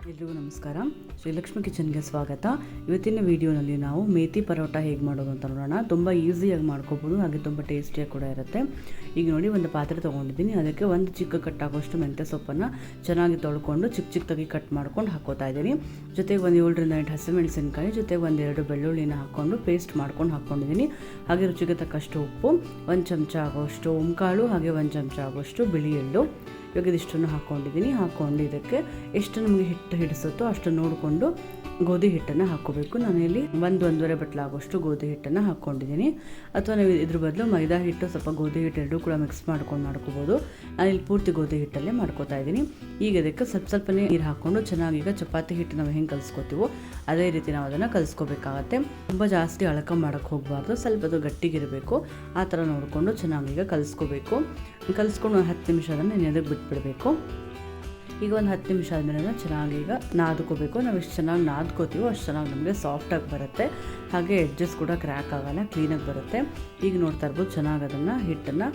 ಎಲ್ರಿಗೂ ನಮಸ್ಕಾರ. ಶ್ರೀಲಕ್ಷ್ಮಿ ಕಿಚನ್ಗೆ ಸ್ವಾಗತ. ಇವತ್ತಿನ ವಿಡಿಯೋನಲ್ಲಿ ನಾವು ಮೇಥಿ ಪರೋಟ ಹೇಗೆ ಮಾಡೋದು ಅಂತ ನೋಡೋಣ. ತುಂಬ ಈಸಿಯಾಗಿ ಮಾಡ್ಕೋಬೋದು, ಹಾಗೆ ತುಂಬ ಟೇಸ್ಟಿಯಾಗಿ ಕೂಡ ಇರುತ್ತೆ. ಈಗ ನೋಡಿ, ಒಂದು ಪಾತ್ರೆ ತೊಗೊಂಡಿದ್ದೀನಿ. ಅದಕ್ಕೆ ಒಂದು ಚಿಕ್ಕ ಕಟ್ಟಾಗೋಷ್ಟು ಮೆಂತ್ಯ ಸೊಪ್ಪನ್ನು ಚೆನ್ನಾಗಿ ತೊಳ್ಕೊಂಡು ಚಿಕ್ಕದಾಗಿ ಕಟ್ ಮಾಡ್ಕೊಂಡು ಹಾಕೋತಾ ಇದ್ದೀನಿ. ಜೊತೆಗೆ ಒಂದು 7ರಿಂದ 8 ಹಸಿಮೆಣಸಿನಕಾಯಿ, ಜೊತೆಗೆ 1-2 ಬೆಳ್ಳುಳ್ಳಿನ ಹಾಕ್ಕೊಂಡು ಪೇಸ್ಟ್ ಮಾಡ್ಕೊಂಡು ಹಾಕ್ಕೊಂಡಿದ್ದೀನಿ. ಹಾಗೆ ರುಚಿಗೆ ತಕ್ಕಷ್ಟು ಉಪ್ಪು, 1 ಚಮಚ ಆಗೋಷ್ಟು ಓಂಕಾಳು, ಹಾಗೆ 1 ಚಮಚ ಆಗೋಷ್ಟು ಬಿಳಿ ಎಳ್ಳು. ಇವಾಗ ಇದಿಷ್ಟನ್ನು ಹಾಕ್ಕೊಂಡಿದ್ದೀನಿ. ಹಾಕ್ಕೊಂಡು ಇದಕ್ಕೆ ಎಷ್ಟು ನಮಗೆ ಹಿಟ್ಟು ಹಿಡಿಸುತ್ತೋ ಅಷ್ಟು ನೋಡಿಕೊಂಡು ಗೋಧಿ ಹಿಟ್ಟನ್ನು ಹಾಕ್ಕೋಬೇಕು. ನಾನಿಲ್ಲಿ 1-1.5 ಬಟ್ಲಾಗೋಷ್ಟು ಗೋಧಿ ಹಿಟ್ಟನ್ನು ಹಾಕ್ಕೊಂಡಿದ್ದೀನಿ. ಅಥವಾ ನೀವು ಇದ್ರ ಬದಲು ಮೈದಾ ಹಿಟ್ಟು, ಸ್ವಲ್ಪ ಗೋಧಿ ಹಿಟ್ಟು ಎರಡೂ ಕೂಡ ಮಿಕ್ಸ್ ಮಾಡ್ಕೊಂಡು ಮಾಡ್ಕೋಬೋದು. ನಾನಿಲ್ಲಿ ಪೂರ್ತಿ ಗೋಧಿ ಹಿಟ್ಟಲ್ಲೇ ಮಾಡ್ಕೋತಾ ಇದ್ದೀನಿ. ಈಗ ಇದಕ್ಕೆ ಸ್ವಲ್ಪನೇ ನೀರು ಹಾಕ್ಕೊಂಡು ಚೆನ್ನಾಗಿ, ಈಗ ಚಪಾತಿ ಹಿಟ್ಟು ನಾವು ಹೆಂಗೆ ಕಲಿಸ್ಕೋತೀವೋ ಅದೇ ರೀತಿ ನಾವು ಅದನ್ನು ಕಲಿಸ್ಕೋಬೇಕಾಗತ್ತೆ. ತುಂಬ ಜಾಸ್ತಿ ಅಳಕ ಮಾಡೋಕ್ಕೆ ಹೋಗಬಾರ್ದು, ಸ್ವಲ್ಪ ಅದು ಗಟ್ಟಿಗಿರಬೇಕು. ಆ ಥರ ನೋಡಿಕೊಂಡು ಚೆನ್ನಾಗಿ ಈಗ ಕಲಿಸ್ಕೋಬೇಕು. ಕಲಿಸ್ಕೊಂಡು ಒಂದು 10 ನಿಮಿಷ ಅದನ್ನು ನೆನೆಯೋದಕ್ಕೆ ಬಿಟ್ಬಿಡಬೇಕು. ಈಗ ಒಂದು 10 ನಿಮಿಷ ಆದಮೇಲೆ ಚೆನ್ನಾಗಿ ಈಗ ನಾದ್ಕೋಬೇಕು. ನಾವು ಎಷ್ಟು ಚೆನ್ನಾಗಿ ನಾದ್ಕೋತೀವೋ ಅಷ್ಟು ಚೆನ್ನಾಗಿ ನಮಗೆ ಸಾಫ್ಟಾಗಿ ಬರುತ್ತೆ. ಹಾಗೆ ಎಡ್ಜಸ್ ಕೂಡ ಕ್ರ್ಯಾಕ್ ಆಗೋಲ್ಲ, ಕ್ಲೀನಾಗಿ ಬರುತ್ತೆ. ಈಗ ನೋಡ್ತಾ ಇರ್ಬೋದು, ಚೆನ್ನಾಗಿ ಅದನ್ನು ಹಿಟ್ಟನ್ನು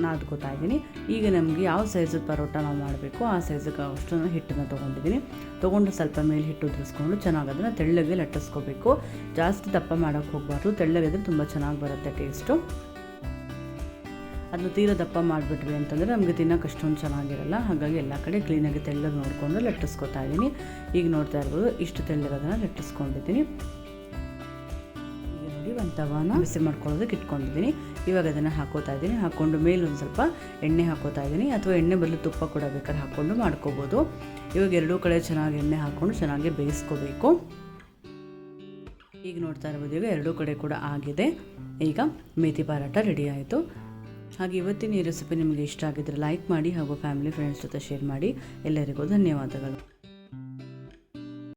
ನಾದ್ಕೋತಾ ಇದ್ದೀನಿ. ಈಗ ನಮಗೆ ಯಾವ ಸೈಜದ ಪರೋಟ ನಾವು ಮಾಡಬೇಕು ಆ ಸೈಜಿಗೆ ಅಷ್ಟು ಹಿಟ್ಟನ್ನು ತೊಗೊಂಡಿದ್ದೀನಿ. ತೊಗೊಂಡು ಸ್ವಲ್ಪ ಮೇಲೆ ಹಿಟ್ಟು ಉದುರಿಸ್ಕೊಂಡು ಚೆನ್ನಾಗಿ ಅದನ್ನು ತೆಳ್ಳಗೆ ಲಟ್ಟಿಸ್ಕೋಬೇಕು. ಜಾಸ್ತಿ ದಪ್ಪ ಮಾಡೋಕ್ಕೆ ಹೋಗಬಾರ್ದು, ತೆಳ್ಳಗಿದ್ರೆ ತುಂಬ ಚೆನ್ನಾಗಿ ಬರುತ್ತೆ ಟೇಸ್ಟು. ಅದನ್ನು ತೀರ ದಪ್ಪ ಮಾಡಿಬಿಟ್ವಿ ಅಂತಂದರೆ ನಮಗೆ ತಿನ್ನೋಕೆ ಅಷ್ಟೊಂದು ಚೆನ್ನಾಗಿರಲ್ಲ. ಹಾಗಾಗಿ ಎಲ್ಲ ಕಡೆ ಕ್ಲೀನಾಗಿ ತೆಳ್ಳಗೆ ನೋಡಿಕೊಂಡು ಲಟ್ಟಿಸ್ಕೊತಾ ಇದ್ದೀನಿ. ಈಗ ನೋಡ್ತಾ ಇರ್ಬೋದು, ಇಷ್ಟು ತೆಳ್ಳಗೆ ಅದನ್ನು ಲಟ್ಟಿಸ್ಕೊಂಡಿದ್ದೀನಿ. ಈಗ ನೋಡಿ, ಒಂದು ತವಾನ ಬಿಸಿ ಮಾಡ್ಕೊಳ್ಳೋದಕ್ಕೆ ಇಟ್ಕೊಂಡಿದ್ದೀನಿ. ಇವಾಗ ಅದನ್ನು ಹಾಕೋತಾ ಇದ್ದೀನಿ. ಹಾಕ್ಕೊಂಡು ಮೇಲೊಂದು ಸ್ವಲ್ಪ ಎಣ್ಣೆ ಹಾಕೋತಾ ಇದ್ದೀನಿ, ಅಥವಾ ಎಣ್ಣೆ ಬದಲು ತುಪ್ಪ ಕೂಡ ಬೇಕಾದ್ರೆ ಹಾಕ್ಕೊಂಡು ಮಾಡ್ಕೋಬೋದು. ಇವಾಗ ಎರಡೂ ಕಡೆ ಚೆನ್ನಾಗಿ ಎಣ್ಣೆ ಹಾಕ್ಕೊಂಡು ಚೆನ್ನಾಗಿ ಬೇಯಿಸ್ಕೋಬೇಕು. ಈಗ ನೋಡ್ತಾ ಇರ್ಬೋದು, ಈಗ ಎರಡೂ ಕಡೆ ಕೂಡ ಆಗಿದೆ. ಈಗ ಮೇಥಿ ಪರೋಟ ರೆಡಿ ಆಯಿತು. ಹಾಗೆ ಇವತ್ತಿನ ಈ ರೆಸಿಪಿ ನಿಮಗೆ ಇಷ್ಟ ಆಗಿದ್ದರೆ ಲೈಕ್ ಮಾಡಿ, ಹಾಗೂ ಫ್ಯಾಮಿಲಿ ಫ್ರೆಂಡ್ಸ್ ಜೊತೆ ಶೇರ್ ಮಾಡಿ. ಎಲ್ಲರಿಗೂ ಧನ್ಯವಾದಗಳು.